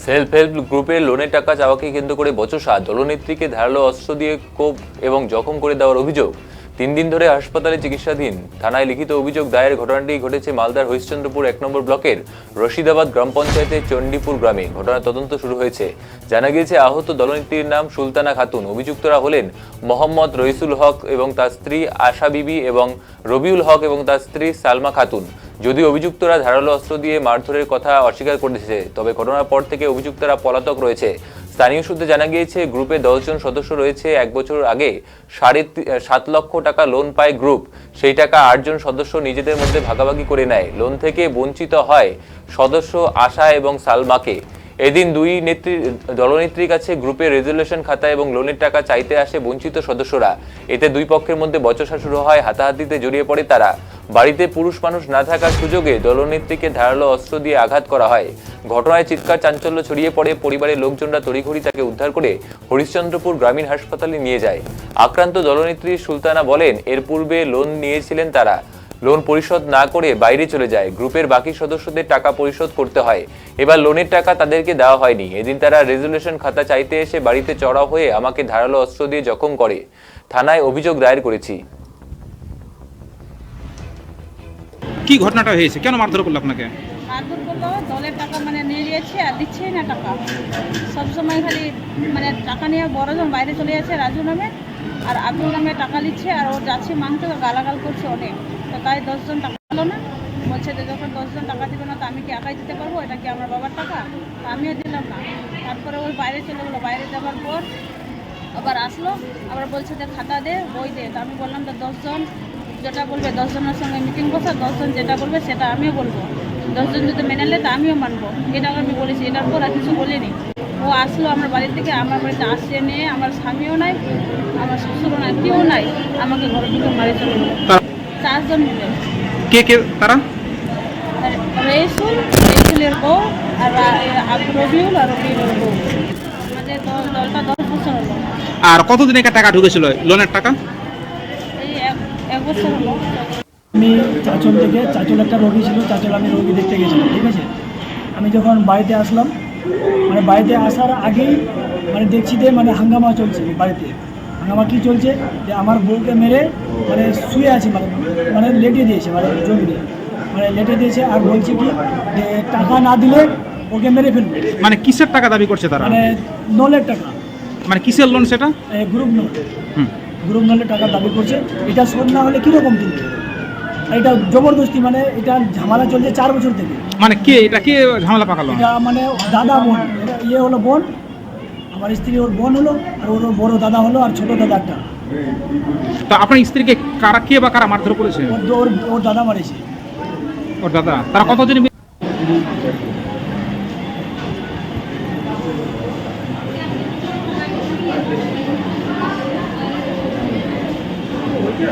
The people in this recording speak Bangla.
সেলফ হেল্প গ্রুপের লোনের টাকা চাওয়াকে কেন্দ্র করে বচসা, দলনেত্রীকে ধারালো অস্ত্র দিয়ে কোপ এবং জখম করে দেওয়ার অভিযোগ। 3 দিন ধরে হাসপাতালে চিকিৎসাধীন। থানায় লিখিত অভিযোগ দায়ের। ঘটনাটি ঘটেছে মালদার হরিশ্চন্দ্রপুর 1 নম্বর ব্লকের রশিদাবাদ গ্রাম পঞ্চায়েতের চণ্ডীপুর গ্রামে। ঘটনার তদন্ত শুরু হয়েছে। জানা গিয়েছে আহত দলনেত্রীর নাম সুলতানা খাতুন। অভিযুক্তরা হলেন মোহাম্মদ রইসুল হক এবং তার স্ত্রী আশা বিবি এবং রবিউল হক এবং তার স্ত্রী সালমা খাতুন। যদিও অভিযুক্তরা ধারালো অস্ত্র দিয়ে মারধরের কথা অস্বীকার করেছে, তবে ঘটনার পর থেকে অভিযুক্তরা পলাতক রয়েছে। স্থানীয় সূত্রে জানা গিয়েছে গ্রুপে 10 জন সদস্য রয়েছে। 1 বছর আগে 7.5 লক্ষ টাকা লোন পায় গ্রুপ। সেই টাকা 8 জন সদস্য নিজেদের মধ্যে ভাগাভাগি করে নেয়। লোন থেকে বঞ্চিত হয় সদস্য আশা এবং সালমাকে। এদিন দুই দলনেত্রীর কাছে গ্রুপের রেজুলেশন খাতা এবং লোনের টাকা চাইতে আসে বঞ্চিত সদস্যরা। এতে দুই পক্ষের মধ্যে বচসা শুরু হয়। হাতাহাতিতে জড়িয়ে পড়ে তারা। বাড়িতে পুরুষ মানুষ না থাকার সুযোগে দলনেত্রীকে ধারালো অস্ত্র দিয়ে আঘাত করা হয়। ঘটনায় চিৎকার চাঞ্চল্য ছড়িয়ে পড়ে। পরিবারের লোকজনরা তড়িঘড়ি তাকে উদ্ধার করে হরিশ্চন্দ্রপুর গ্রামীণ হাসপাতালে নিয়ে যায়। আক্রান্ত দলনেত্রী সুলতানা বলেন, এর পূর্বে লোন নিয়েছিলেন তারা। লোন পরিশোধ না করে বাইরে চলে যায়। গ্রুপের বাকি সদস্যদের টাকা পরিশোধ করতে হয়। এবার লোনের টাকা তাদেরকে দেওয়া হয়নি। এদিন তারা রেজুলেশন খাতা চাইতে এসে বাড়িতে চড়াও হয়ে আমাকে ধারালো অস্ত্র দিয়ে জখম করে। থানায় অভিযোগ দায়ের করেছি। কি ঘটনাটা হয়েছে? কেন মারধর করলো আপনাকে? মারধর করলো, দলের টাকা মানে নিয়ে নিয়েছে আর দিচ্ছেই না টাকা। সবসময় খালি মানে টাকা নিয়ে বড়জন বাইরে চলে যাচ্ছে রাজু নামে, আর আব্দুল নামে টাকা নিচ্ছে, আর ও যাচ্ছে মাংসে গালাগাল করছে অনেক। তো তাই 10 জন টাকা পেলো না। বলছে যে যখন 10 জন টাকা দিবে না তো আমি কি একাই দিতে পারবো? এটা কি আমার বাবার টাকা? তো আমিও দিলাম না। তারপরে ওই বাইরে চলে গেলো। বাইরে যাওয়ার পর আবার আসলো, আবার বলছে যে খাতা দে, বই দে। তো আমি বললাম তো 10 জন যেটা বলবে, 10 জনের সঙ্গে মিটিং বসা, 10 জন যেটা বলবে সেটা আমিও বলবো। 10 জন যদি মেনে নেয় তা আমিও মানবো। এটা আমি বলেছি। এটার পর আর কিছু বলিনি। ও আসলো আমার বাড়ি থেকে, আমার বাড়িতে আসছে নিয়ে, আমার স্বামীও নাই, আমার শ্বশুরও নাই, কেউ নাই। আমাকে ঘরে ঢুকে মারি চলে গেল। 4 জন মিলে। কে কে তারা? রইসুলের বউ আর রবিউল আর রবিউলের বউ। আমাদের দলটা 10 বছর হলো। আর কতদিন আগে টাকা ঢুকেছিল লোনের টাকা? এই এক বছর হলো। আমি চাঁচল থেকে, চাঁচল একটা রোগী ছিল, চাঁচল আমি রোগী দেখতে গেছিলাম, ঠিক আছে। আমি যখন বাড়িতে আসলাম, মানে বাড়িতে আসার আগেই মানে দেখছি যে মানে হাঙ্গামা চলছে বাড়িতে। হাঙ্গামা কী চলছে যে আমার বউকে মেরে মানে শুয়ে আছে, মানে লেটে দিয়েছে, মানে জমিয়ে মানে লেটে দিয়েছে। আর বলছে কি যে টাকা না দিলে ওকে মেরে ফেলবে। মানে কিসের টাকা দাবি করছে তারা? মানে লোনের টাকা। মানে কিসের লোন সেটা? Group loan. গ্রুপ লোনের টাকা দাবি করছে। এটা শোধ না হলে কীরকম কিন্তু এটা জবরদস্তি, মানে এটা ঝামেলা চলছে 4 বছর থেকে। মানে কে এটা, কে ঝামেলা পাকালো? এটা মানে দাদা বোন, এটা ইয়ে হলো বোন, আমার স্ত্রী ওর বোন হলো, আর ওর বড় দাদা হলো, আর ছোট দাদা একটা। তো আপনার স্ত্রীকে কারা, কে বা কারা মারধর করেছে? ওর দাদা মারেছে। ওর দাদা। তারা কতজন?